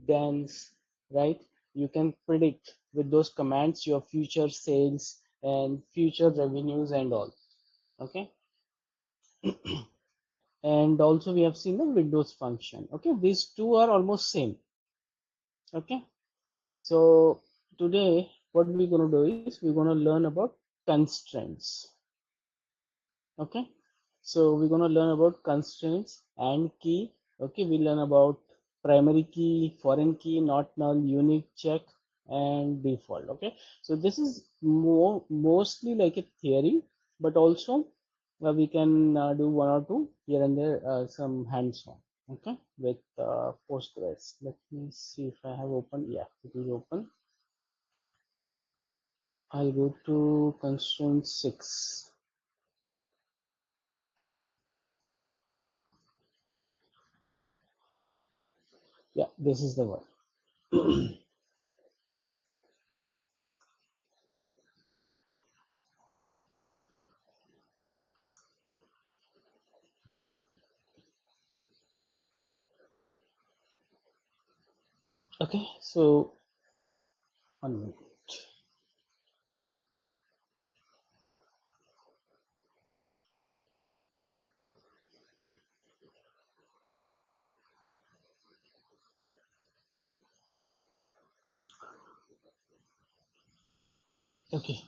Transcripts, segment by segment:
dense, right? You can predict with those commands your future sales and future revenues and all. Okay. And also we have seen the Windows function. Okay, these two are almost same. Okay, so today what we're going to do is we're going to learn about constraints. Okay, so we're going to learn about constraints and key. Okay, we learn about primary key, foreign key, not null, unique, check, and default. Okay, so this is mostly like a theory, but also we can do one or two here and there, some hands-on. Okay, with Postgres. Let me see if I have open. Yeah, it is open. I'll go to constraint 6. Yeah, this is the one. Okay, so 1 minute. Okay,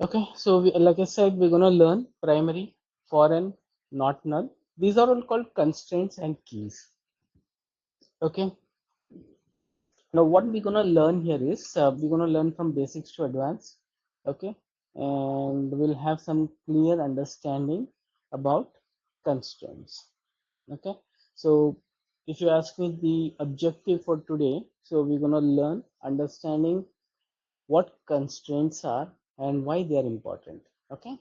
okay, so like I said, we're gonna learn primary, foreign, not null. These are all called constraints and keys. Okay, now what we're gonna learn here is we're gonna learn from basics to advanced. Okay, and we'll have some clear understanding about constraints. Okay, so if you ask me the objective for today, so we're gonna learn understanding what constraints are and why they are important. Okay,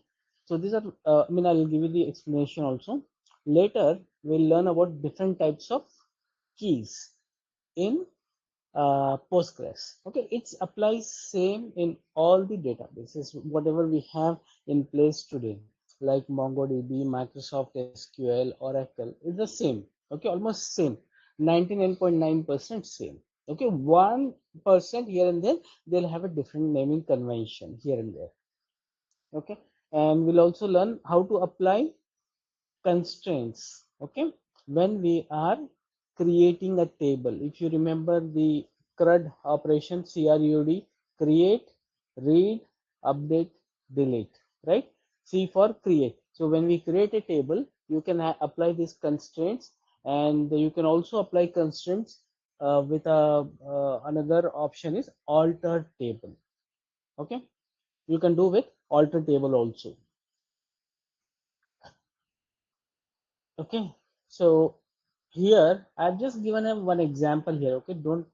so these are I'll give you the explanation also. Later we'll learn about different types of keys in Postgres. Okay, it applies same in all the databases, whatever we have in place today, like MongoDB, Microsoft SQL, Oracle, is the same. Okay, almost same, 99.9% same. Okay, 1% here and there, they'll have a different naming convention here and there. Okay, and we'll also learn how to apply constraints. Okay, when we are creating a table, if you remember the CRUD operation, CRUD, create, read, update, delete, right? C for create. So when we create a table, you can apply these constraints, and you can also apply constraints with another option is alter table. Okay, you can do with alter table also. Okay, so here I've just given a one example here. Okay, don't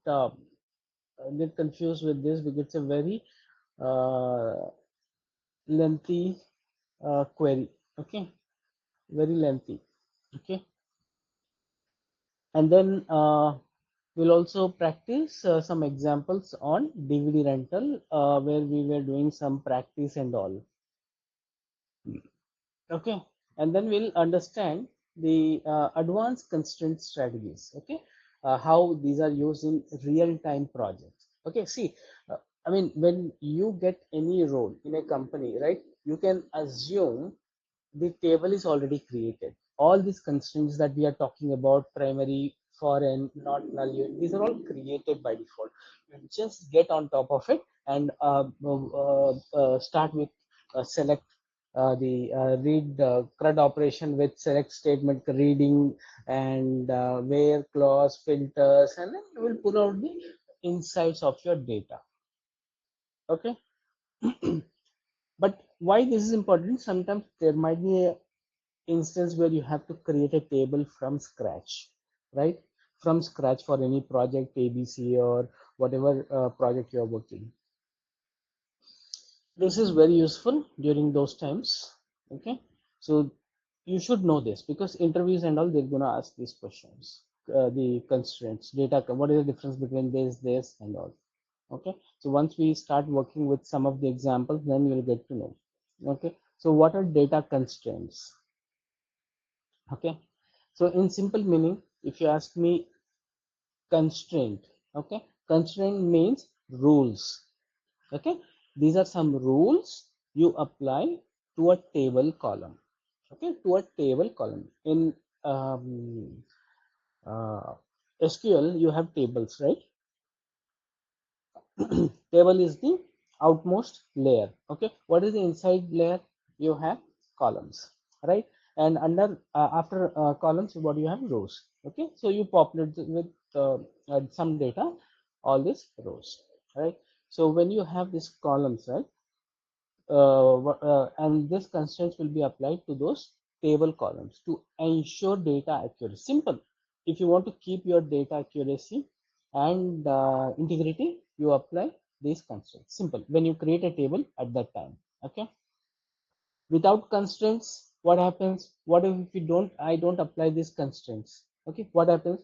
get confused with this because it's a very uh, lengthy query. Okay, very lengthy. Okay, and then we'll also practice some examples on DVD rental where we were doing some practice and all. Okay, and then we'll understand the advanced constraint strategies. Okay, how these are used in real-time projects. Okay, see, when you get any role in a company, right, you can assume the table is already created. All these constraints that we are talking about, primary, foreign, not null, these are all created by default. You just get on top of it and start with select the read CRUD operation with select statement reading and where clause filters, and then you will pull out the insights of your data. Okay. But why this is important, sometimes there might be a instance where you have to create a table from scratch, right? From scratch for any project ABC or whatever project you are working. This is very useful during those times. Okay, so you should know this because interviews and all, they're gonna ask these questions. The constraints, data, what is the difference between this, and all. Okay, so once we start working with some of the examples, then you'll get to know. Okay, so what are data constraints? Okay, so in simple meaning, if you ask me, constraint. Okay, constraint means rules. Okay, these are some rules you apply to a table column. Okay, to a table column in um, uh, SQL you have tables, right? Table is the outmost layer. Okay, what is the inside layer? You have columns, right? And under after columns, what you have? Rows. Okay, so you populate with some data all these rows, right? So when you have these columns, right, and this constraints will be applied to those table columns to ensure data accuracy. Simple. If you want to keep your data accuracy and integrity, you apply these constraints. Simple. When you create a table at that time. Okay. Without constraints, what happens? What if you don't? I don't apply these constraints. Okay. What happens?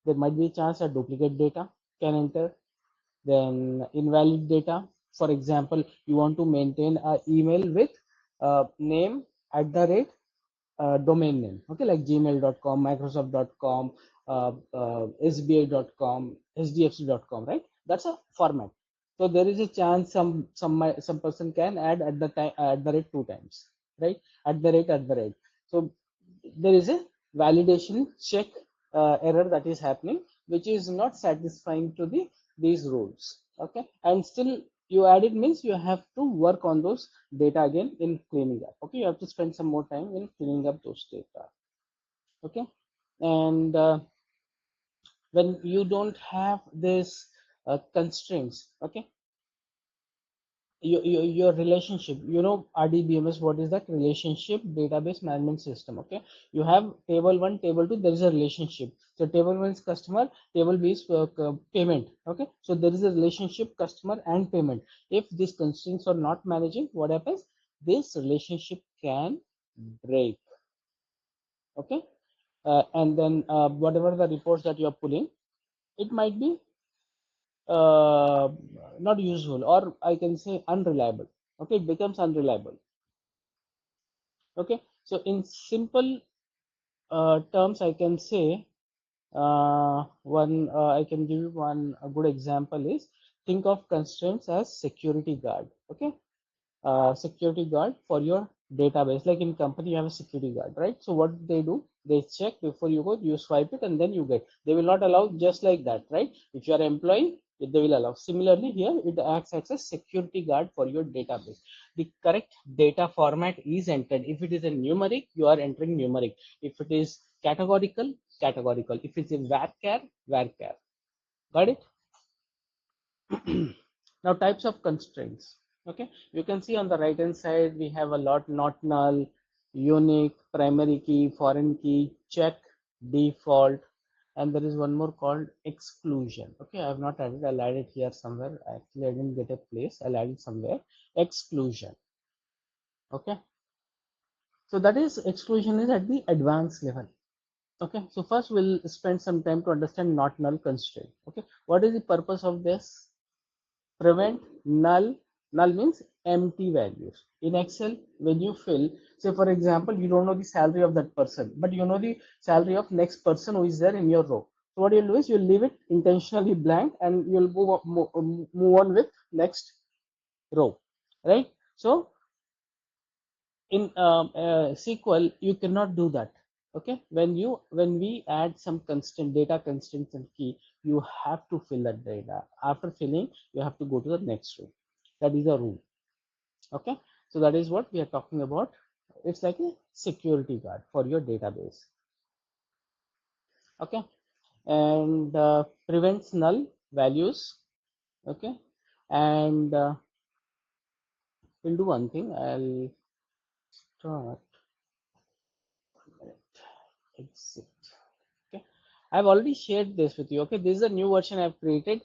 There might be a chance that duplicate data can enter, then invalid data. For example, you want to maintain an email with name at the rate domain name, okay, like gmail.com, microsoft.com, sba.com, hdfc.com, right? That's a format. So there is a chance some person can add at the time at the rate two times, right? At the rate. So there is a validation check error that is happening, which is not satisfying to these rules. Okay, and still you add it means you have to work on those data again in cleaning up. Okay, you have to spend some more time in cleaning up those data. Okay, and when you don't have this constraints, okay, your relationship, RDBMS, what is that? Relationship database management system. Okay, you have table 1, table 2, there is a relationship. So table 1 is customer, table B is payment. Okay, so there is a relationship, customer and payment. If these constraints are not managing, what happens? This relationship can break. Okay, and then whatever the reports that you are pulling, it might be uh, not useful, or I can say unreliable. Okay, it becomes unreliable. Okay, so in simple terms, I can say I can give you one a good example is, think of constraints as security guard. Okay, security guard for your database. Like in company, you have a security guard, right? So what they do, they check before you go, you swipe it, and then you get. They will not allow just like that, right? If you are employee, they will allow. Similarly, here it acts as a security guard for your database. The correct data format is entered. If it is a numeric, you are entering numeric. If it is categorical, categorical. If it's a varchar, varchar. Got it? Now types of constraints. Okay, you can see on the right hand side we have a lot: not null, unique, primary key, foreign key, check, default, and there is one more called exclusion. Okay, I have not added, I'll add it here somewhere. Actually, I didn't get a place, I'll add it somewhere. Exclusion. Okay, so that is, exclusion is at the advanced level. Okay, so first we'll spend some time to understand not null constraint. Okay, what is the purpose of this? Prevent null means empty values. In Excel, when you fill, say for example, you don't know the salary of that person, but you know the salary of next person who is there in your row. So what you'll do is you'll leave it intentionally blank and you'll move on with next row, right? So in SQL you cannot do that. Okay, when we add some constant data constants and key, you have to fill that data. After filling, you have to go to the next row. That is a rule. Okay, so that is what we are talking about. It's like a security guard for your database. Okay, and prevents null values. Okay, and we'll do one thing. I'll start exit. Okay, I've already shared this with you. Okay, this is a new version I've created.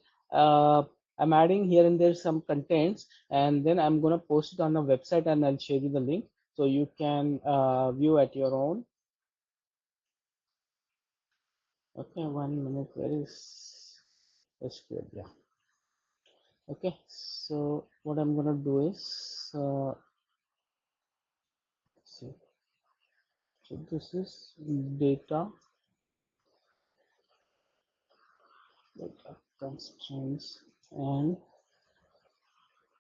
I'm adding here and there some contents, and then I'm gonna post it on a website, and I'll share you the link so you can view at your own. Okay, 1 minute. Where is SQL? Yeah. Okay, so what I'm gonna do is see. So this is data data constraints and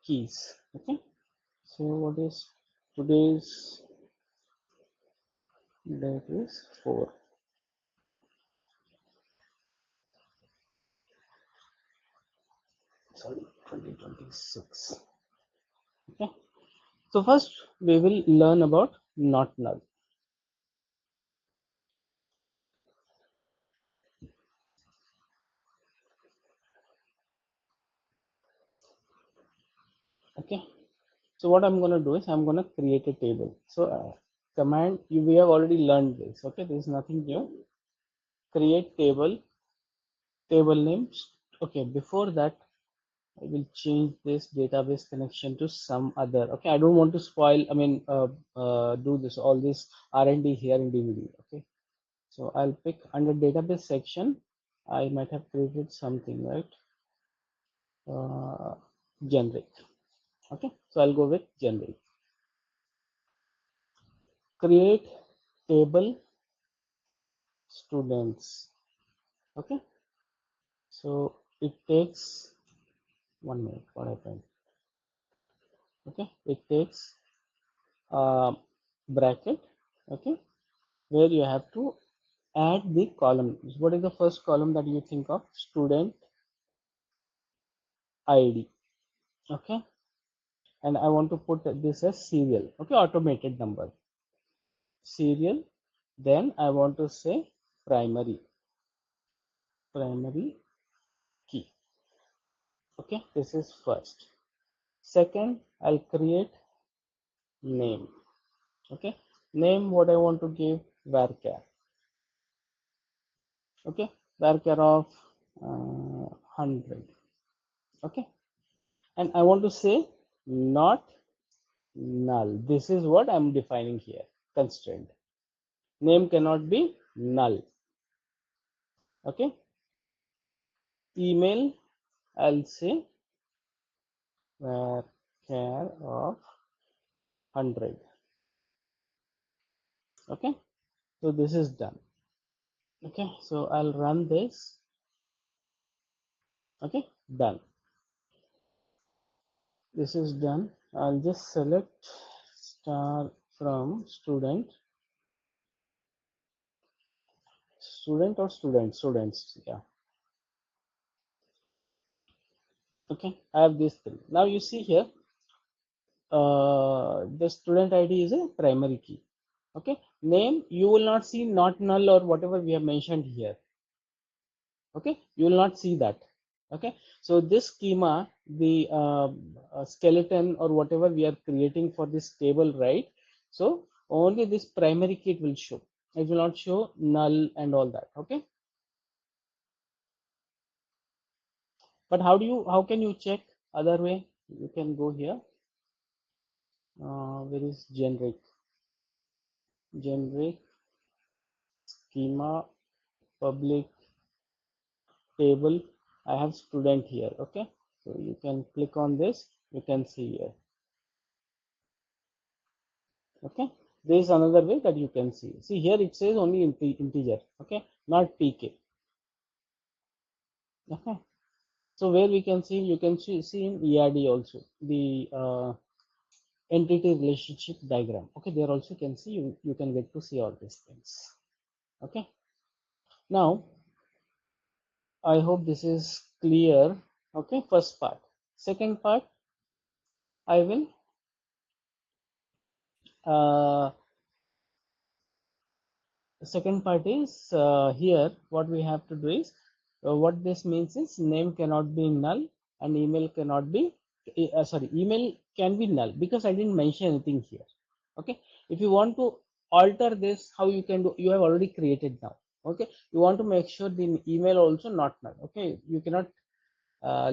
keys. Okay, so what is today's date is 4, sorry, 2026. Okay, so first we will learn about not null. Okay, so what I'm going to do is I'm going to create a table. So command you, we have already learned this. Okay, there is nothing new. Create table, table names. Okay, before that I will change this database connection to some other. Okay, I don't want to spoil, I mean, do this, all this R&D here in DVD. Okay, so I'll pick under database section. I might have created something, right? Generic. Okay, so I'll go with generic. Create table students. Okay, so it takes 1 minute. What happened? Okay, it takes bracket. Okay, where you have to add the column. What is the first column that you think of? Student ID. Okay, and I want to put this as serial. Okay, automated number. Serial. Then I want to say primary. Primary key. Okay, this is first. Second, I'll create name. Okay, name what I want to give varchar. Okay, varchar of 100. Okay, and I want to say not null. This is what I'm defining here. Constraint. Name cannot be null. Okay, email I'll say varchar of 100. Okay, so this is done. Okay, so I'll run this. Okay, done. This is done. I'll just select star from student or students. Yeah. Okay, I have these three. Now you see here, the student ID is a primary key. Okay, name you will not see not null or whatever we have mentioned here. Okay, you will not see that. Okay, so this schema, the skeleton or whatever we are creating for this table, right? So only this primary key it will show. It will not show null and all that. Okay, but how can you check other way? You can go here. Where is generic schema public table. I have student here. Okay, so you can click on this. You can see here. Okay, there is another way that you can see here it says only integer. Okay, not pk. Okay, so where we can see, you can see in erd also the entity relationship diagram. Okay, there also you can see, you can get to see all these things. Okay, now I hope this is clear. Okay, first part. Second part, I will the second part is here what we have to do is what this means is name cannot be null and email cannot be sorry, email can be null because I didn't mention anything here. Okay, if you want to alter this, how you can do, you have already created now. Okay, you want to make sure the email also not null. Okay, you cannot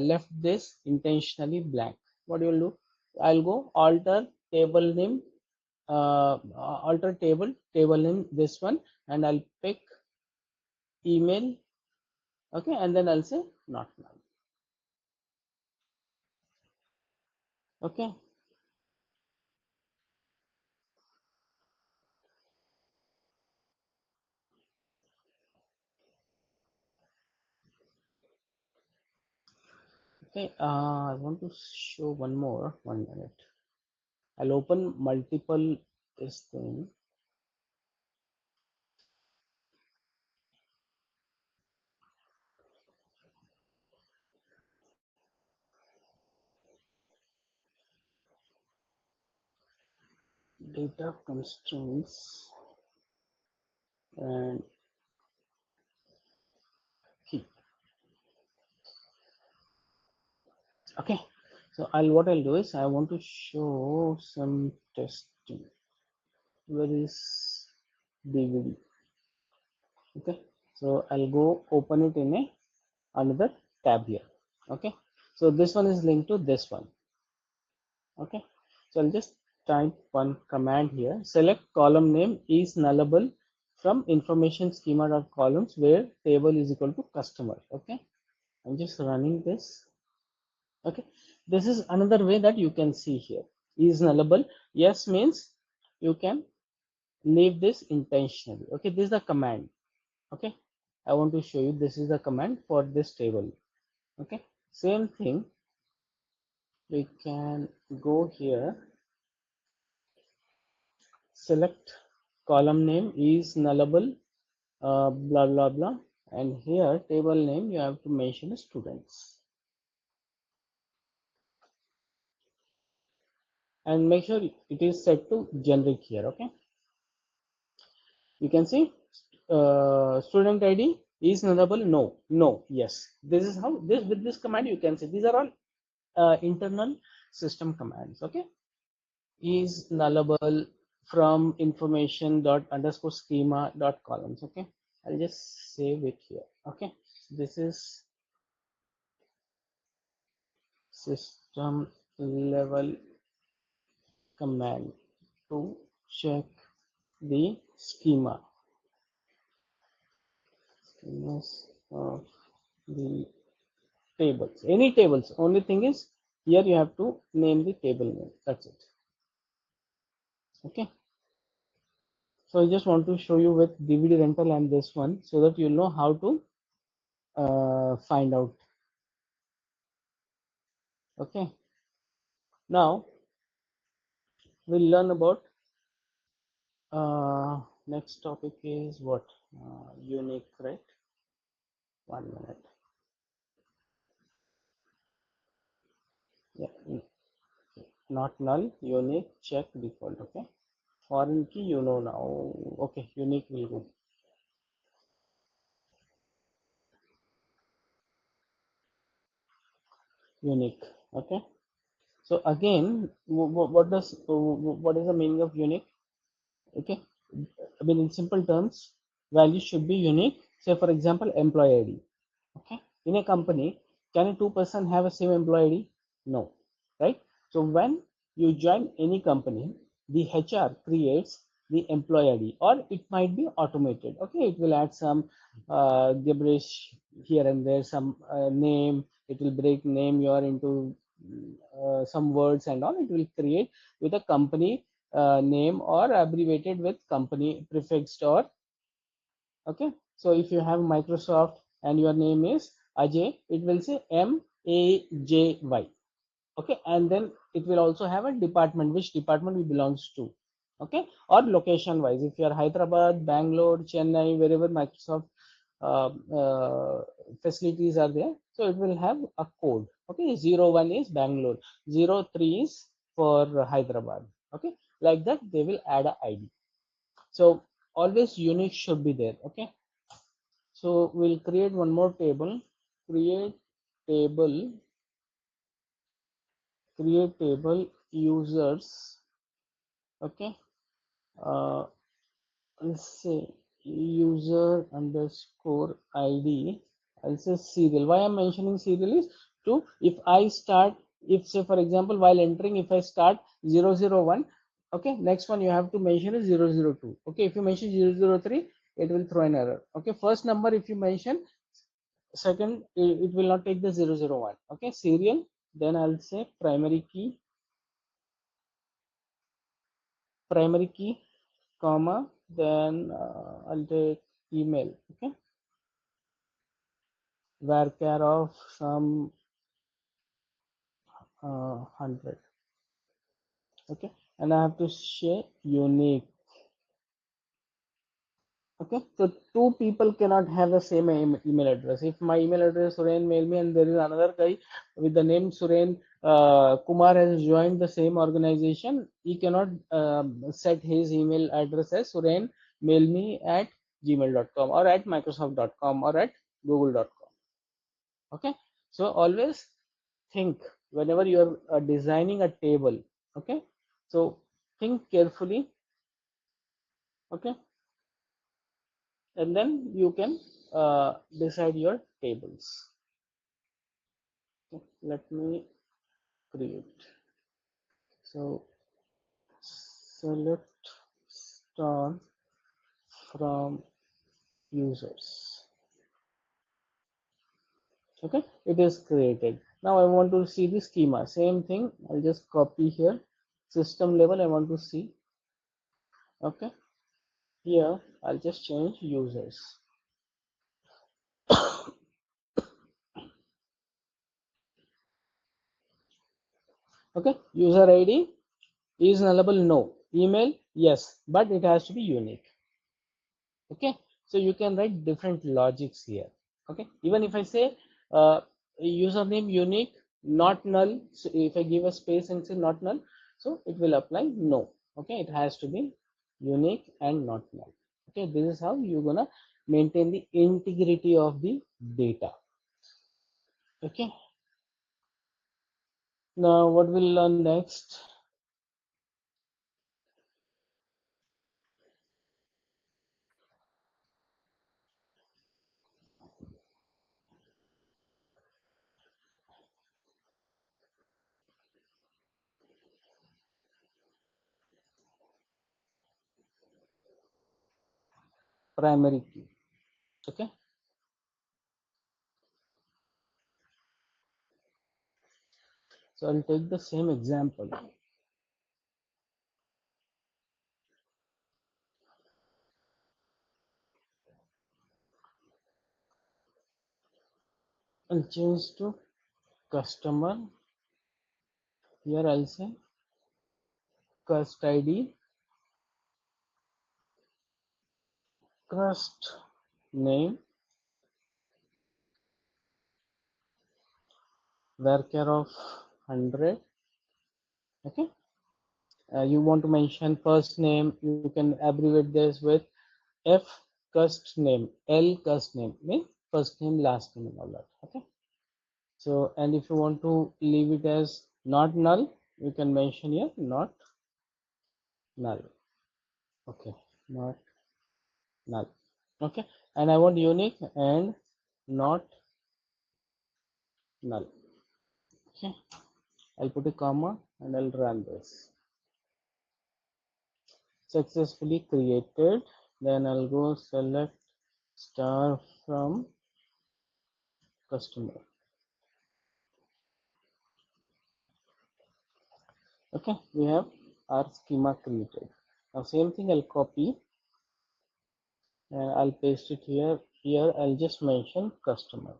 left this intentionally blank. What you will do, I'll go alter table name, alter table name this one, and I'll pick email. Okay, and then I'll say not null. Okay, Okay, I want to show one more. 1 minute. I'll open multiple this thing. Data constraints and key. Okay, so what I'll do is I want to show some testing. Where is DVD? Okay, so I'll go open it in a another tab here. Okay, so this one is linked to this one. Okay, so I'll just type one command here. Select column name is nullable from information schema dot columns where table is equal to customer. Okay, I'm just running this. Okay, this is another way that you can see here. Is nullable. Yes means you can leave this intentionally. Okay, this is the command. Okay, I want to show you this is the command for this table. Okay, same thing, we can go here, select column name is nullable, blah blah blah, and here table name you have to mention students and make sure it is set to generic here. Okay, you can see student id is nullable, no, yes. This is how this, with this command you can see these are all internal system commands. Okay, is nullable from information dot underscore schema dot columns. Okay, I'll just save it here. Okay, this is system level command to check the schemas of the tables, any tables. Only thing is here you have to name the table name, that's it. Okay, so I just want to show you with DVD rental and this one so that you know how to find out. Okay, now we'll learn about next topic is what, unique, right? 1 minute. Yeah, not null, unique, check, default. Okay, foreign key you know now. Okay, unique will go. Unique. Okay, so again, what is the meaning of unique? Okay, I mean in simple terms, value should be unique. Say for example, employee ID. Okay, in a company, can a two-person have a same employee ID? No, right? So when you join any company, the HR creates the employee ID, or it might be automated. Okay, it will add some gibberish here and there, some name. It will break name you are into some words and all. It will create with a company name or abbreviated with company prefixed or. Okay, so if you have Microsoft and your name is Ajay, it will say MAJY. Okay, and then it will also have a department, which department it belongs to. Okay, or location wise, if you are Hyderabad, Bangalore, Chennai, wherever Microsoft uh, uh, facilities are there, so it will have a code. Okay, 01 is Bangalore, 03 is for Hyderabad. Okay, like that they will add a ID. So always unique should be there. Okay, so we'll create one more table, create table, create table users. Okay, uh, let's say user underscore ID. I'll say serial. Why I'm mentioning serial is to, if I start, if say for example while entering, if I start 001, okay, next one you have to mention is 002. Okay, if you mention 003, it will throw an error. Okay, first number if you mention, second it will not take the 001. Okay, serial, then I'll say primary key, comma, then I'll take email. Okay, varchar of some 100. Okay, and I have to share unique. Okay, so two people cannot have the same email address. If my email address Suren mail me and there is another guy with the name Suren Kumar has joined the same organization, he cannot set his email address as Suren mail me at gmail.com or at microsoft.com or at google.com. Okay, so always think whenever you are designing a table. Okay, so think carefully. Okay, and then you can decide your tables. Okay, let me create. So select star from users. Okay, it is created. Now I want to see the schema. Same thing. I'll just copy here. System level. I want to see. Okay, here I'll just change users. Okay, user ID is nullable, no. Email, yes, but it has to be unique. Okay, so you can write different logics here. Okay, even if I say username unique, not null, so if I give a space and say not null, so it will apply no. Okay, it has to be unique and not null. Okay, this is how you're gonna maintain the integrity of the data. Okay, now what we'll learn next? Primary key. Okay, so I'll take the same example. I'll change to customer. Here I'll say cust ID, cust name, varchar of 100. Okay, you want to mention first name, you can abbreviate this with F cust name, L cust name means first name, last name, and all that. Okay, so and if you want to leave it as not null, you can mention here not null. Okay, not null. Okay, and I want unique and not null. Okay, I'll put a comma and I'll run this. Successfully created. Then I'll go select star from customer. Okay, we have our schema created. Now same thing I'll copy and I'll paste it here. Here I'll just mention customer.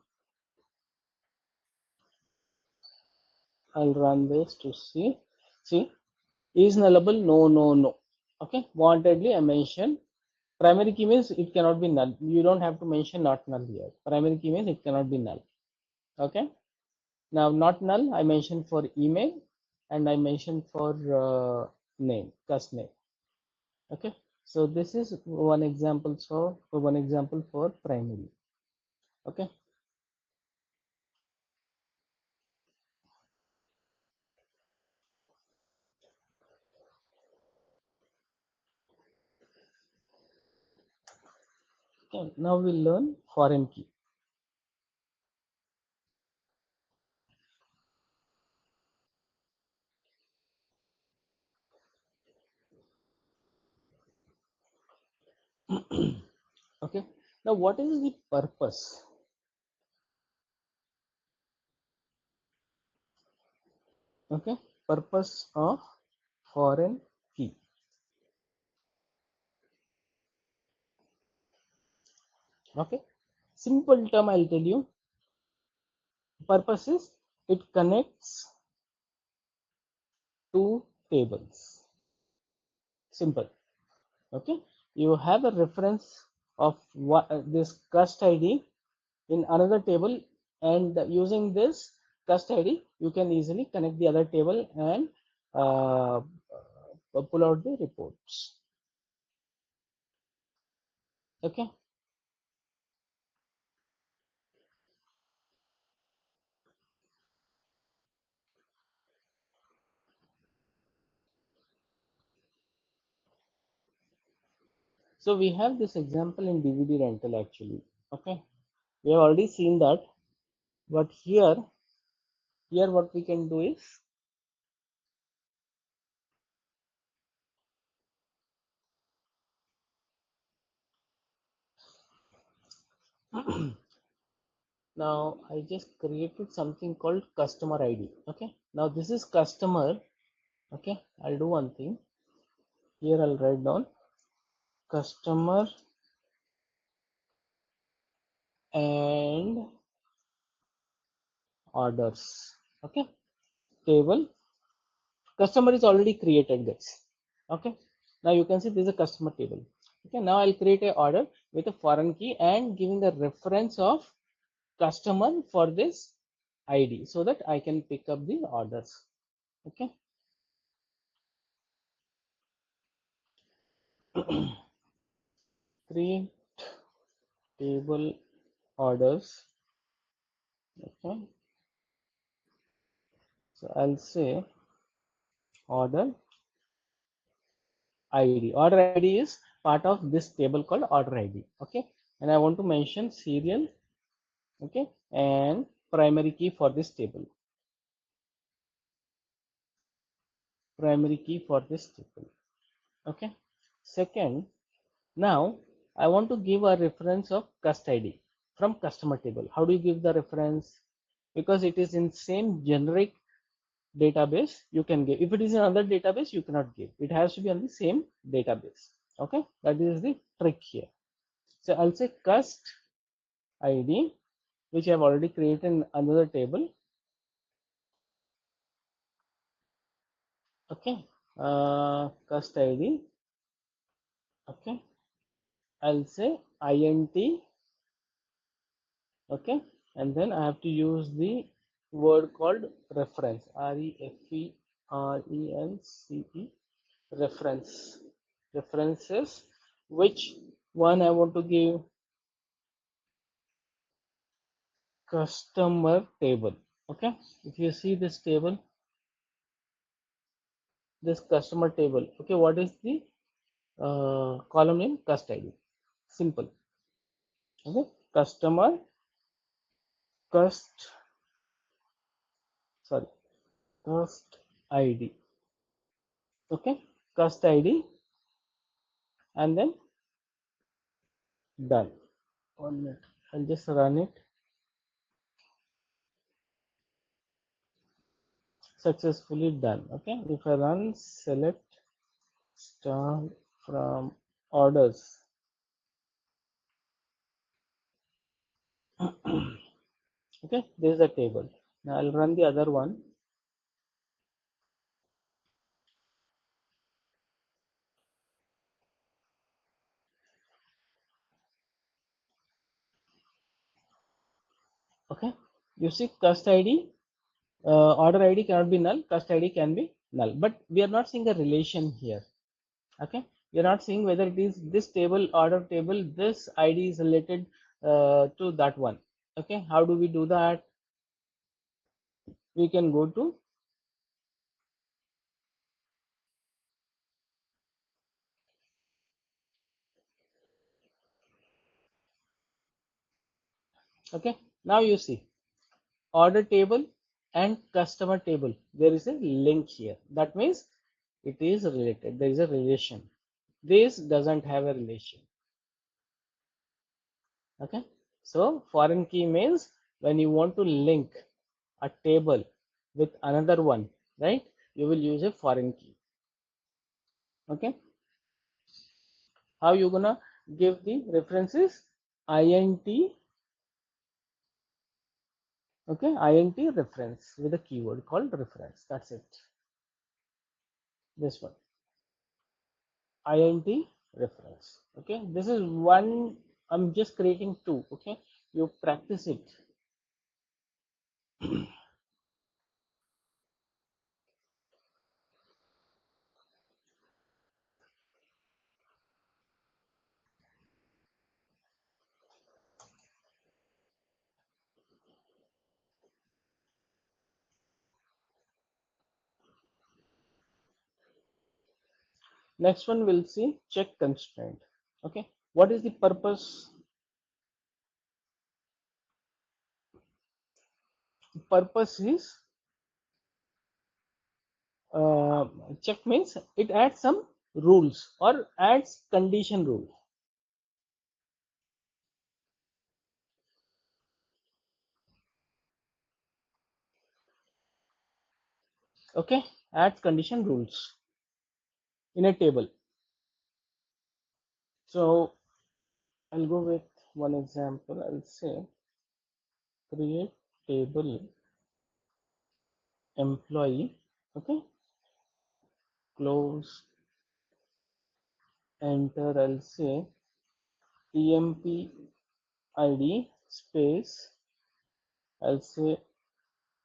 I'll run this to see. See, is nullable? No, no, no. Okay, wantedly I mention primary key means it cannot be null. You don't have to mention not null here. Primary key means it cannot be null. Okay, now not null I mentioned for email and I mentioned for name, cust name. Okay, so this is one example. So one example for primary. Okay, okay, now we'll learn foreign key. Okay, now what is the purpose? Okay, purpose of foreign key. Okay, simple term I'll tell you. Purpose is it connects two tables. Simple. Okay, you have a reference of what this cust ID in another table, and using this cust ID you can easily connect the other table and pull out the reports. Okay, so we have this example in DVD rental actually. Okay, we have already seen that, but here what we can do is now I just created something called customer ID. Okay, now this is customer. Okay, I'll do one thing here. I'll write down customer and orders. Okay, table. Customer is already created, guys. Okay, now you can see this is a customer table. Okay, now I'll create a order with a foreign key and giving the reference of customer for this ID so that I can pick up the orders. Okay, create table orders. Okay, so I'll say order ID. Order ID is part of this table called order ID. Okay, and I want to mention serial. Okay, and primary key for this table. Primary key for this table. Okay, second, now I want to give a reference of cust ID from customer table. How do you give the reference? Because it is in same generic database you can give. If it is in another database you cannot give. It has to be on the same database. Okay, that is the trick here. So I'll say cust ID, which I have already created in another table. Okay, cust ID. Okay, I'll say int. Okay, and then I have to use the word called reference, REFERENCE, reference. References, which one I want to give? Customer table. Okay, if you see this table, this customer table. Okay, what is the column name? Cust ID. Simple. Okay, customer cust, sorry, cust ID. Okay, cust ID, and then done. 1 minute, I'll just run it. Successfully done. Okay, if I run select star from orders. Okay, this is the table. Now I'll run the other one. Okay, you see cust ID, order ID cannot be null, cust ID can be null, but we are not seeing a relation here. Okay, we are not seeing whether it is this table, order table, this ID is related to that one. Okay, how do we do that? We can go to okay, now you see order table and customer table, there is a link here. That means it is related, there is a relation. This doesn't have a relation. Okay, so foreign key means when you want to link a table with another one, right, you will use a foreign key. Okay, how you gonna give the references? int, okay, int reference with a keyword called reference. That's it. this one, int reference. Okay, this is one. I'm just creating two. Okay, you practice it. Next one we'll see check constraint. Okay, what is the purpose? Purpose is uh, check means it adds some rules or adds condition rule. Okay, adds condition rules in a table. So I'll go with one example. I'll say create table employee. Okay, close, enter. I'll say temp id space. I'll say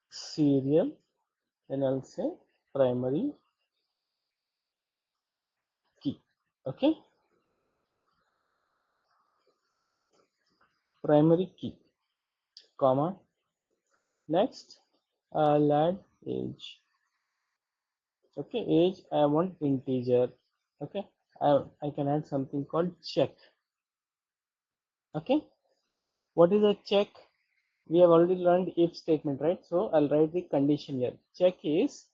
serial. Then I'll say primary key. Okay, primary key, comma. Next, I'll add age. Okay, age I want integer. Okay, I can add something called check. Okay, what is a check? We have already learned if statement, right? So I'll write the condition here. Check is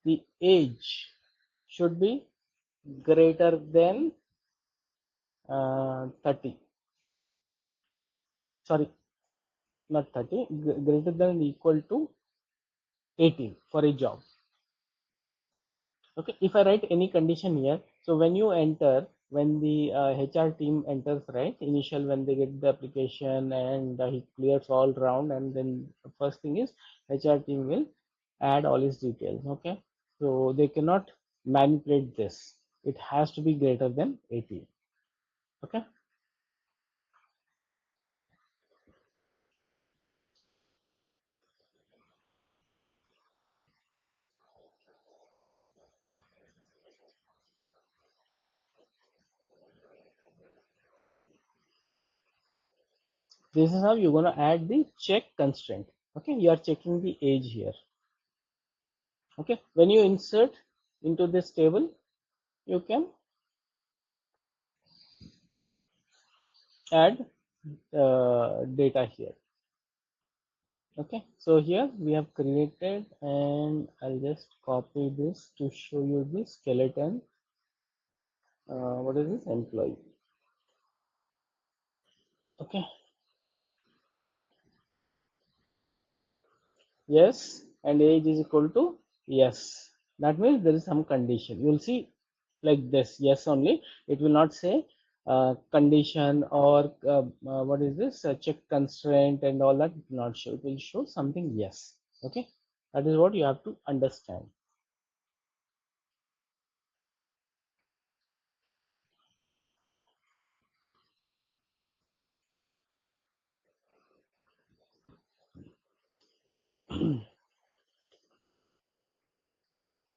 the age should be greater than 30. Sorry, not 30, greater than or equal to 18 for a job. Okay, if I write any condition here, so when you enter, when the HR team enters, right, initial when they get the application and he clears all round, and then the first thing is HR team will add all his details. Okay, so they cannot manipulate this. It has to be greater than 18. Okay, this is how you're going to add the check constraint. Okay, you are checking the age here. Okay, when you insert into this table, you can add data here. Okay, so here we have created, and I'll just copy this to show you the skeleton. What is this? Employee. Okay, yes, and age is equal to yes. That means there is some condition. You'll see like this, yes only. It will not say condition or what is this? Check constraint and all that. It will not show. It will show something yes. Okay, that is what you have to understand.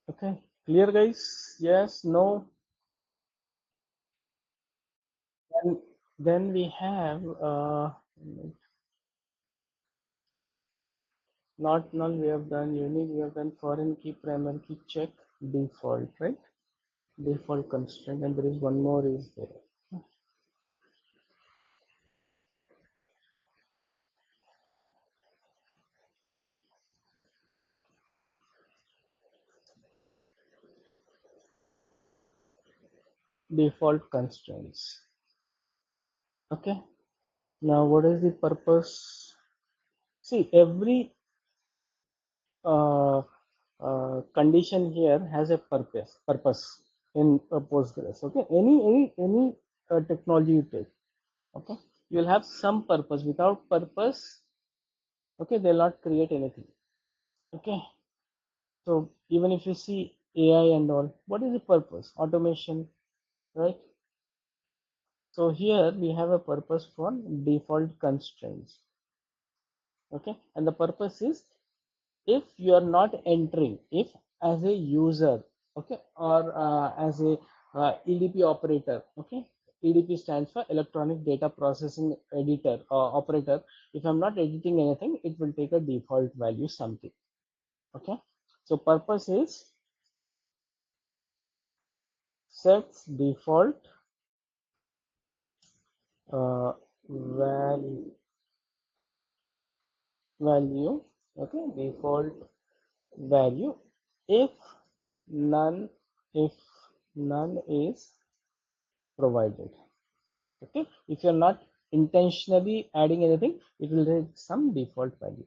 Okay, clear guys? Yes, no? And then we have not null, we have done unique, we have done foreign key, primary key, check, default, right? Default constraint, and there is one more is there. Default constraints. Okay. Now what is the purpose? See, every uh, condition here has a purpose in Postgres. Okay. Any technology you take. Okay, you'll have some purpose. Without purpose, okay, they'll not create anything. Okay, so even if you see AI and all. What is the purpose? Automation, right? So here we have a purpose for default constraints. Okay, and the purpose is if you are not entering, if as a user, okay, or as a EDP operator, okay, EDP stands for electronic data processing editor or operator. If I'm not editing anything, it will take a default value something. Okay, so purpose is sets default uh, value, okay, default value if none, if none is provided. Okay, if you're not intentionally adding anything, it will take some default value.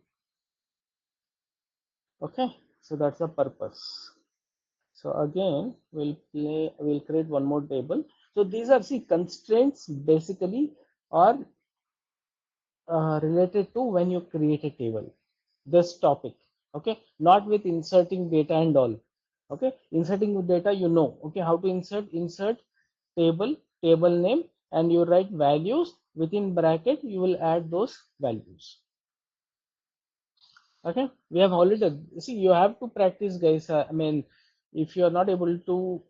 Okay, so that's the purpose. So again we'll create one more table. So these are, see, constraints basically are related to when you create a table, this topic. Okay, not with inserting data and all. Okay, inserting data, you know, okay, how to insert table, table name, and you write values within bracket, you will add those values. Okay, we have already, see, you have to practice, guys. I mean, if you are not able to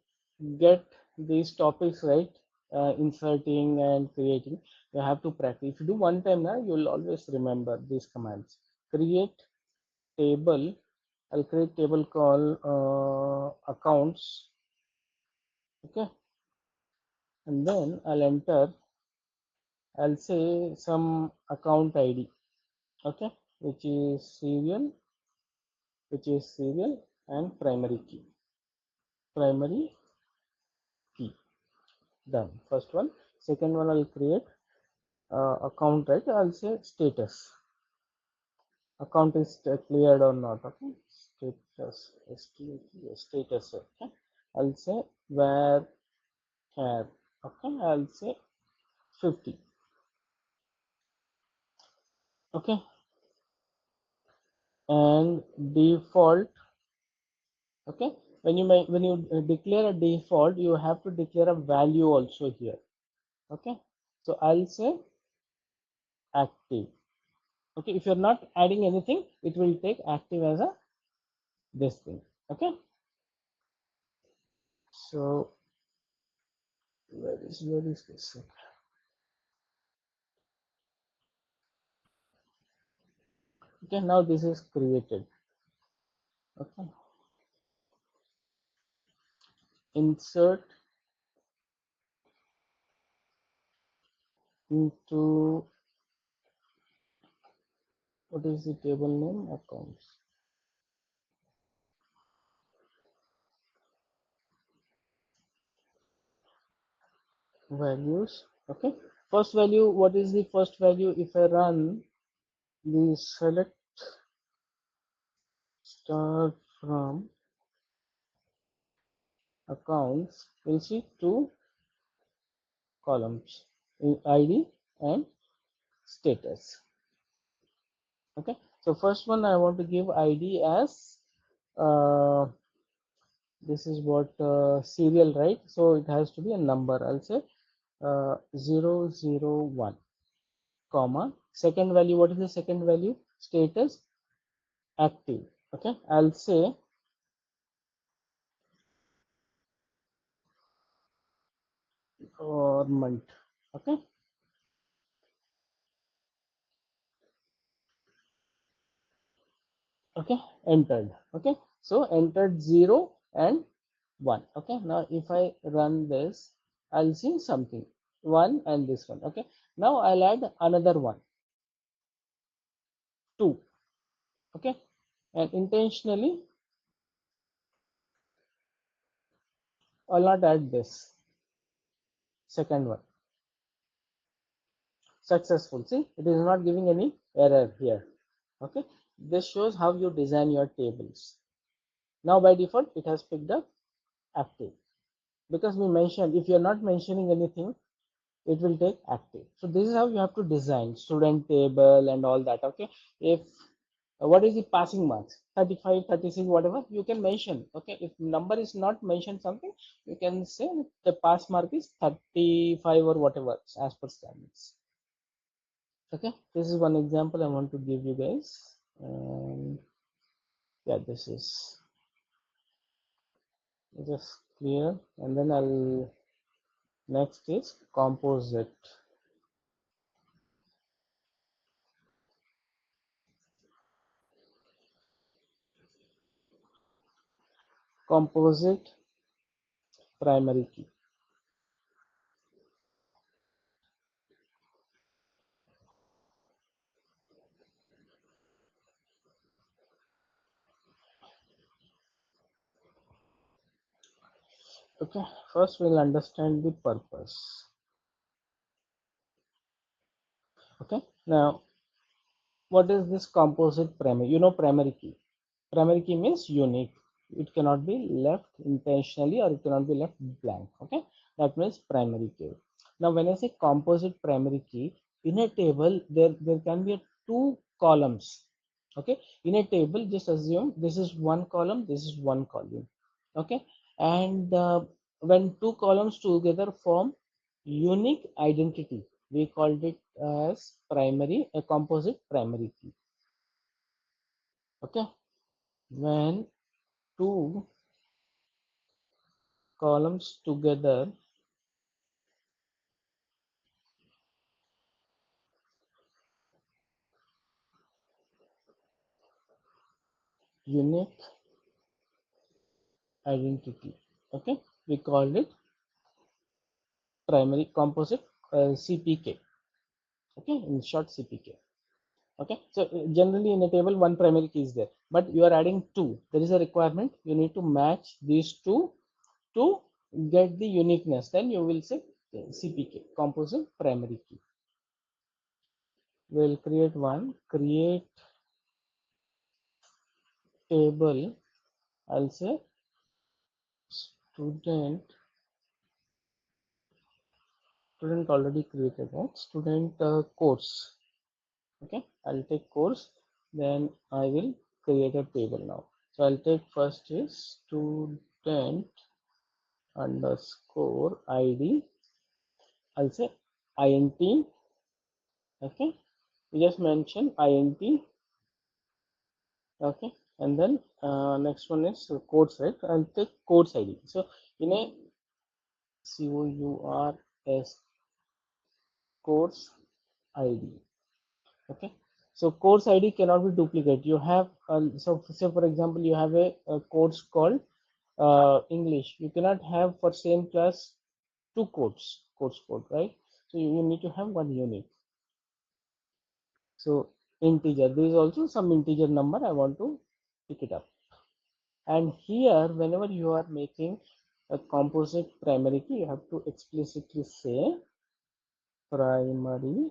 get these topics right, inserting and creating, you have to practice. If you do one time now, you will always remember these commands. Create table, I'll create table called accounts. Okay, and then I'll enter, I'll say some account ID. Okay, which is serial, and primary key. Primary key. Done. First one. Second one, I'll create account, right? I'll say status. Account is cleared or not. Okay. Status. Status. Okay. I'll say where care. Okay. I'll say 50. Okay. And default. Okay. When you declare a default, you have to declare a value also here. Okay. So I'll say active. Okay, if you're not adding anything, it will take active as a this thing. Okay, so where is this? Okay, now this is created. Okay, insert into, what is the table name? Accounts. Values. Okay, first value, what is the first value? If I run the select start from accounts, we'll see two columns, ID and status. Okay, so first one I want to give ID as uh, this is what serial, right? So it has to be a number. I'll say 001 comma, second value, what is the second value? Status active. Okay, I'll say or month. Okay, okay, entered. Okay, so entered 0 and 1. Okay, now if I run this, I'll see something, 1 and this one. Okay, now I'll add another one, 2. Okay, and intentionally I'll not add this second one. Successful. See, it is not giving any error here. Okay, this shows how you design your tables. Now by default it has picked up active, because we mentioned if you're not mentioning anything, it will take active. So this is how you have to design student table and all that. Okay, if what is the passing marks? 35, 36, whatever you can mention. Okay, if number is not mentioned something, you can say the pass mark is 35 or whatever as per standards. Okay, this is one example I want to give you guys. And yeah, this is just clear. And then I'll next is composite. Composite primary key. Okay, first we'll understand the purpose. Okay, now what is this composite primary? You know primary key. Primary key means unique. It cannot be left intentionally or it cannot be left blank. Okay, that means primary key. Now, when I say composite primary key, in a table there can be two columns. Okay, in a table, just assume this is one column, this is one column. Okay, and when two columns together form unique identity, we called it as primary, a composite primary key. Okay, when two columns together unique identity. Okay, we call it primary composite CPK. Okay, in short CPK. Okay, so generally in a table one primary key is there, but you are adding two. There is a requirement, you need to match these two to get the uniqueness. Then you will say CPK, composite primary key. We'll create one, create table. I'll say student already created, right? Student course. Okay, I'll take course, then I will create a table now. So I'll take first is student underscore id. I'll say int. Okay, we just mention int. Okay, and then next one is course, right? I'll take course id. So in a cours course id. Okay, so course id cannot be duplicated. You have so say for example you have a course called English. You cannot have for same class two course code, right? So you need to have one unique. So integer, there is also some integer number I want to pick it up. And here whenever you are making a composite primary key, you have to explicitly say primary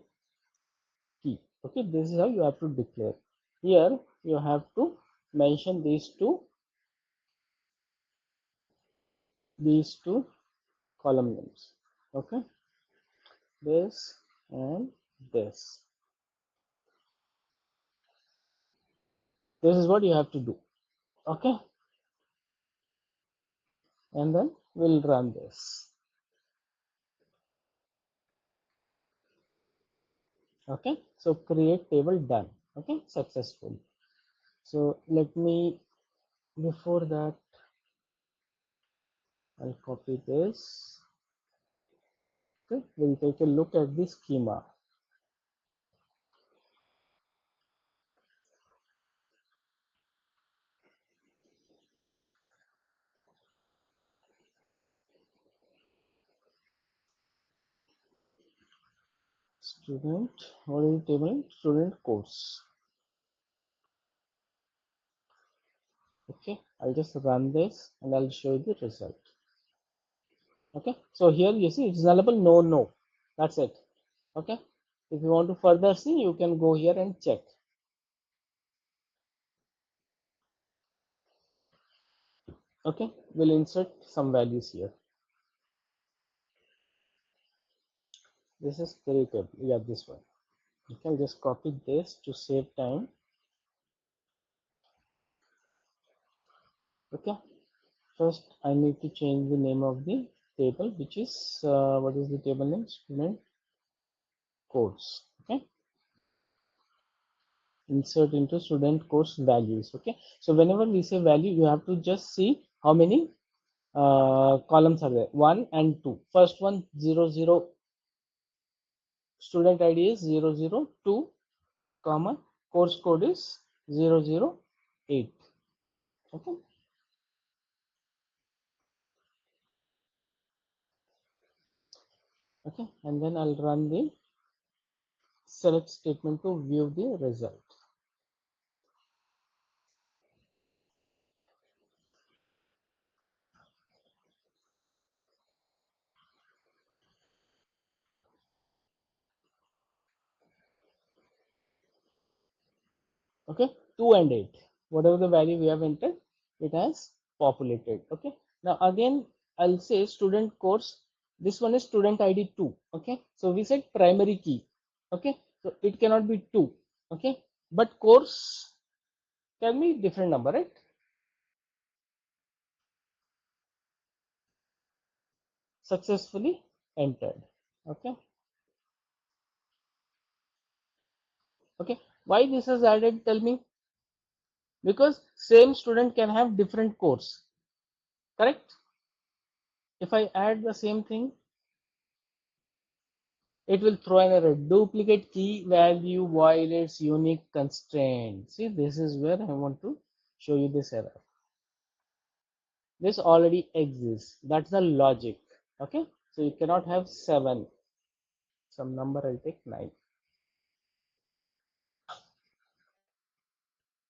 key. Okay, this is how you have to declare. Here you have to mention these two column names. Okay, this and this. This is what you have to do. Okay, and then we'll run this. Okay, so create table done. Okay, successful. So let me, before that, I'll copy this. Okay, we'll take a look at the schema. Student, what is the table? Student course. Okay, I'll just run this and I'll show you the result. Okay, so here you see it's nullable, no, that's it. Okay, if you want to further see, you can go here and check. Okay, we'll insert some values here. This is created, yeah, this one. You can just copy this to save time. Okay, first I need to change the name of the table, which is what is the table name? Student course. Okay, insert into student course values. Okay, so whenever we say value, you have to just see how many columns are there, 1 and 2. First one 00, student id is 002, comma, course code is 008. Okay, okay, and then I'll run the select statement to view the result. Okay, 2 and 8, whatever the value we have entered, it has populated. Okay, now again I'll say student course, this one is student id 2. Okay, so we said primary key. Okay, so it cannot be 2. Okay, but course can be different number, right? Successfully entered. Okay, okay, why this is added, tell me? Because same student can have different course, correct? If I add the same thing, it will throw an error. Duplicate key value violates unique constraint. See, this is where I want to show you this error. This already exists. That's the logic. Okay, so you cannot have 7. Some number, I'll take 9.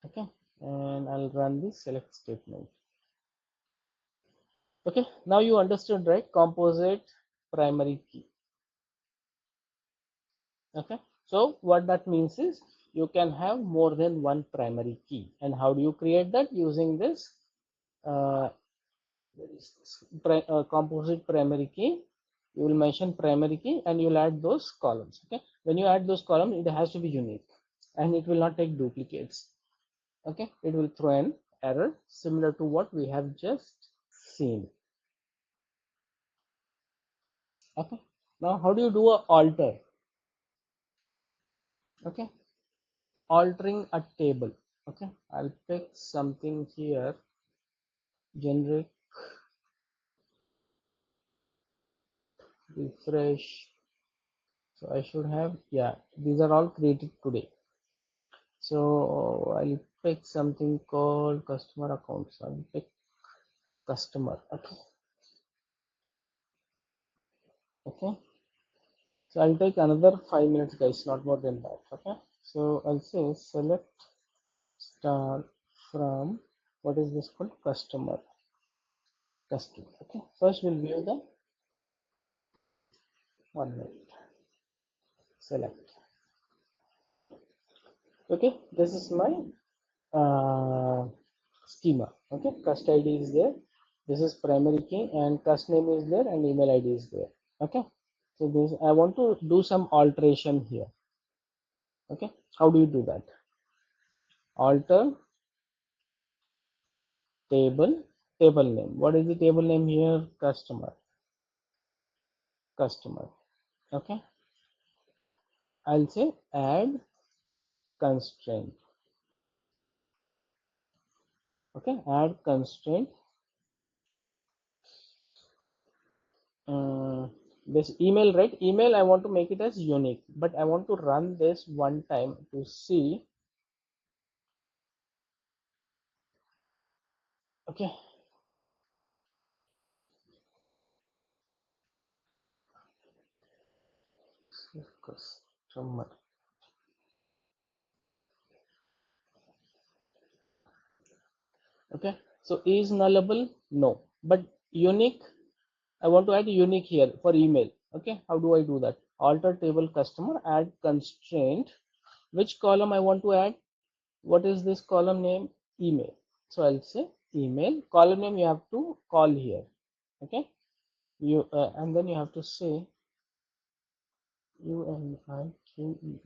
Okay, and I'll run the select statement. Okay, now you understood, right? Composite primary key. Okay, so what that means is you can have more than one primary key. And how do you create that? Using this uh, composite primary key. You will mention primary key and you'll add those columns. Okay, when you add those columns, it has to be unique and it will not take duplicates. Okay, it will throw an error similar to what we have just seen. Okay, now how do you do a alter? Okay, altering a table. Okay, I'll pick something here, generic, refresh. So I should have, yeah, these are all created today. So I'll pick something called customer accounts. I'll pick customer. Okay, okay, so I'll take another 5 minutes, guys, not more than that. Okay, so I'll say select star from, what is this called, customer. Okay, first we'll view the 1 minute, select. Okay, this is my uh, schema. Okay, cust id is there, this is primary key, and cust name is there, and email id is there. Okay, so this, I want to do some alteration here. Okay, how do you do that? Alter table name. What is the table name here? Customer. Okay, I'll say add constraint. Okay, add constraint. This email, right? Email, I want to make it as unique, but I want to run this one time to see. Okay, customer. Okay, so is nullable? No, but unique, I want to add unique here for email. Okay, how do I do that? Alter table customer, add constraint. Which column I want to add? What is this column name? Email. So I'll say email. Column name you have to call here. Okay, you and then you have to say UNIQE.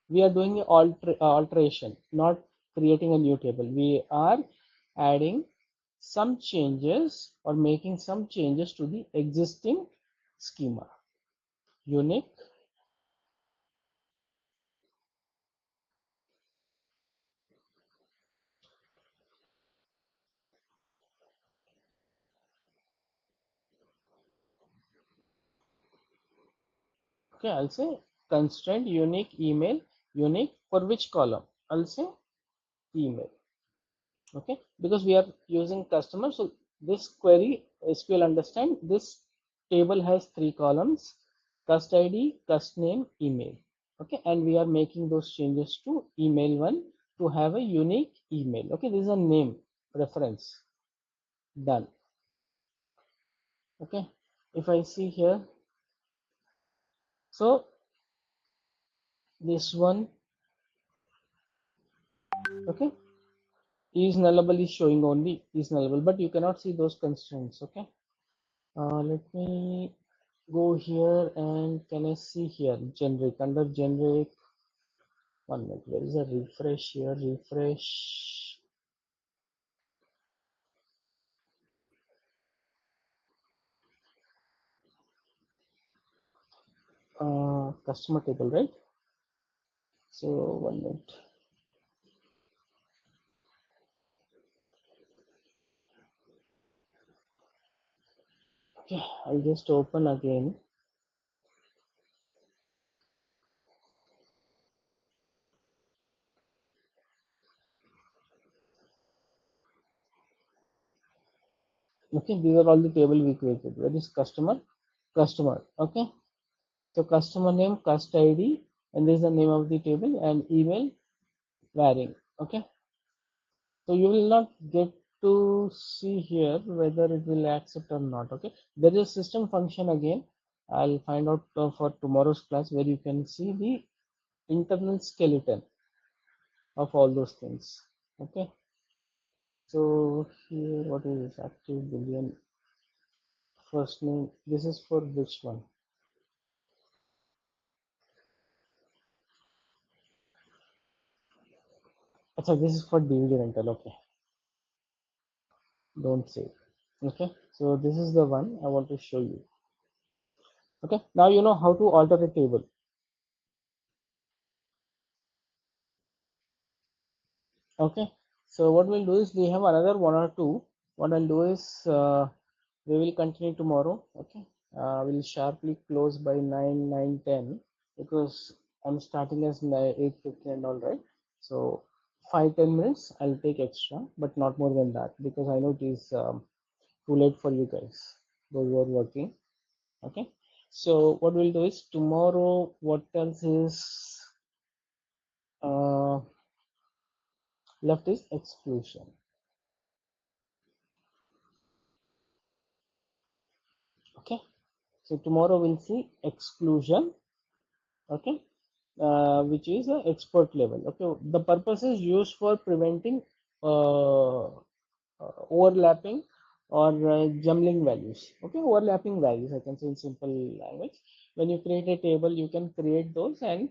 We are doing alteration, not creating a new table. We are adding some changes or making some changes to the existing schema. Unique. Okay, I'll say constraint unique email. Unique for which column? I'll say email. Okay, because we are using customer, so this query SQL understand this table has three columns: cust id, cust name, email. Okay, and we are making those changes to email one to have a unique email. Okay, this is a name reference. Done. Okay, if I see here, so this one, okay, is nullable is showing only is nullable, but you cannot see those constraints. Okay, let me go here, and can I see here generic? Under generic, one minute, there is a refresh here. Refresh. Customer table, right? So one minute. Okay, I'll just open again. Okay, these are all the table we created. Where is customer? Customer. Okay, so customer name, cust id, and this is the name of the table, and email varying. Okay, so you will not get to see here whether it will accept or not. Okay, there is a system function again. I'll find out for tomorrow's class, where you can see the internal skeleton of all those things. Okay, so here, what is this? Active boolean first name. This is for which one? So this is for DVD rental. Okay, don't save. Okay, so this is the one I want to show you. Okay, now you know how to alter a table. Okay, so what we'll do is, we have another one or two. What I'll do is, we will continue tomorrow. Okay, we'll sharply close by 9, 9, 10, because I'm starting as 8:50 and all, right? So 5, 10 minutes I'll take extra, but not more than that, because I know it is too late for you guys, those who are working. Okay, so what we'll do is, tomorrow, what else is uh, left is exclusion. Okay, so tomorrow we'll see exclusion. Okay, which is a export level. Okay, the purpose is used for preventing overlapping or jumbling values. Okay, overlapping values, I can say in simple language. When you create a table, you can create those, and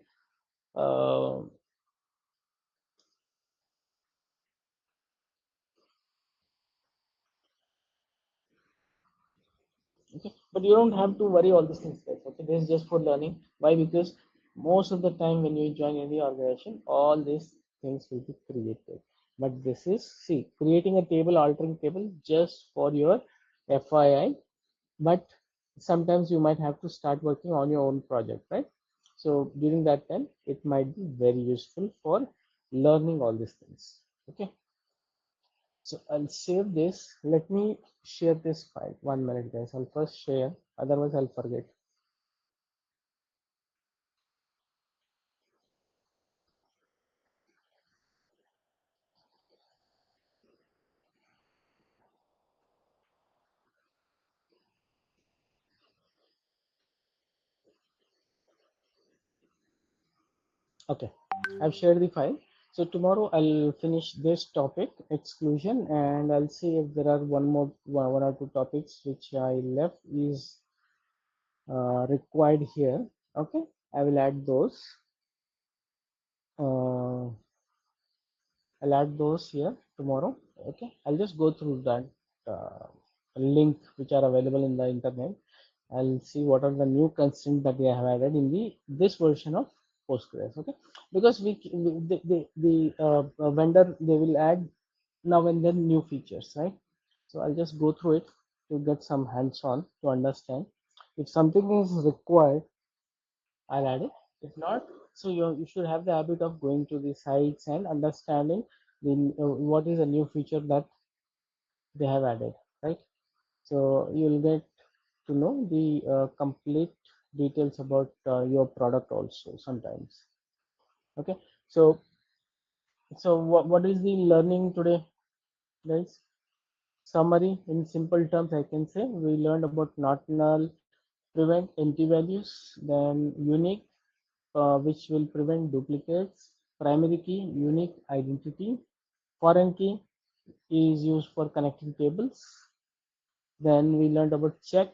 uh, okay, but you don't have to worry all these things, guys. Okay, this is just for learning. Why? Because most of the time when you join any organization, all these things will be created. But this is, see, creating a table, altering table, just for your FYI. But sometimes you might have to start working on your own project, right? So during that time, it might be very useful for learning all these things. Okay, so I'll save this. Let me share this file. 1 minute, guys. I'll first share, otherwise I'll forget. Okay, I've shared the file. So tomorrow I'll finish this topic, exclusion, and I'll see if there are one or two topics which I left is required here. Okay, I will add those. I'll add those here tomorrow. Okay, I'll just go through that. link which are available in the internet. I'll see what are the new constraints that they have added in the this version of Postgres. Okay, because the vendor, they will add now and then new features, right? So I'll just go through it to get some hands-on to understand. If something is required, I'll add it. If not, so you should have the habit of going to the sites and understanding the what is a new feature that they have added, right? So you'll get to know the complete details about your product also sometimes. Okay, so what is the learning today, guys? Summary in simple terms, I can say we learned about not null, prevent empty values, then unique, which will prevent duplicates, primary key, unique identity, foreign key is used for connecting tables. Then we learned about check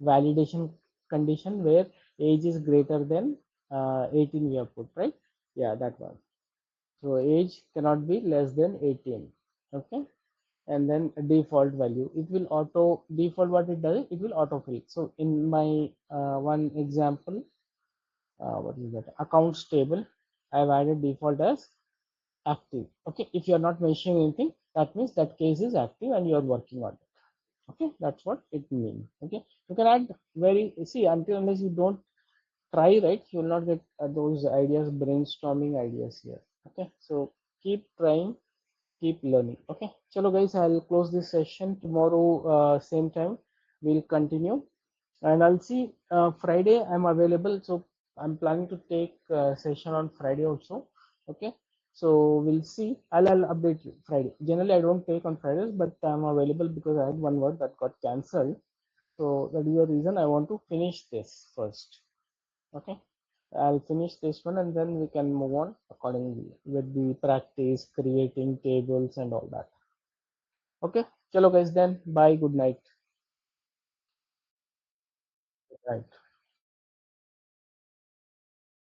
validation condition where age is greater than 18 we have put, right? Yeah, that one. So age cannot be less than 18. Okay. And then a default value. It will auto default, what it does, it will autofill. So in my one example, what is that? Accounts table, I've added default as active. Okay. If you're not mentioning anything, that means that case is active and you're working on it. Okay, that's what it means. Okay, you can add very, see, until unless you don't try, right, you will not get those ideas, brainstorming ideas here. Okay, so keep trying, keep learning. Okay, chalo guys, I'll close this session. Tomorrow same time we'll continue, and I'll see Friday I'm available, so I'm planning to take session on Friday also. Okay, so we'll see. I'll update you Friday. Generally I don't take on Fridays, but I'm available because I had one word that got cancelled, so that is the reason I want to finish this first. Okay, I'll finish this one and then we can move on accordingly with the practice, creating tables and all that. Okay, chalo guys, then bye, good night. Right.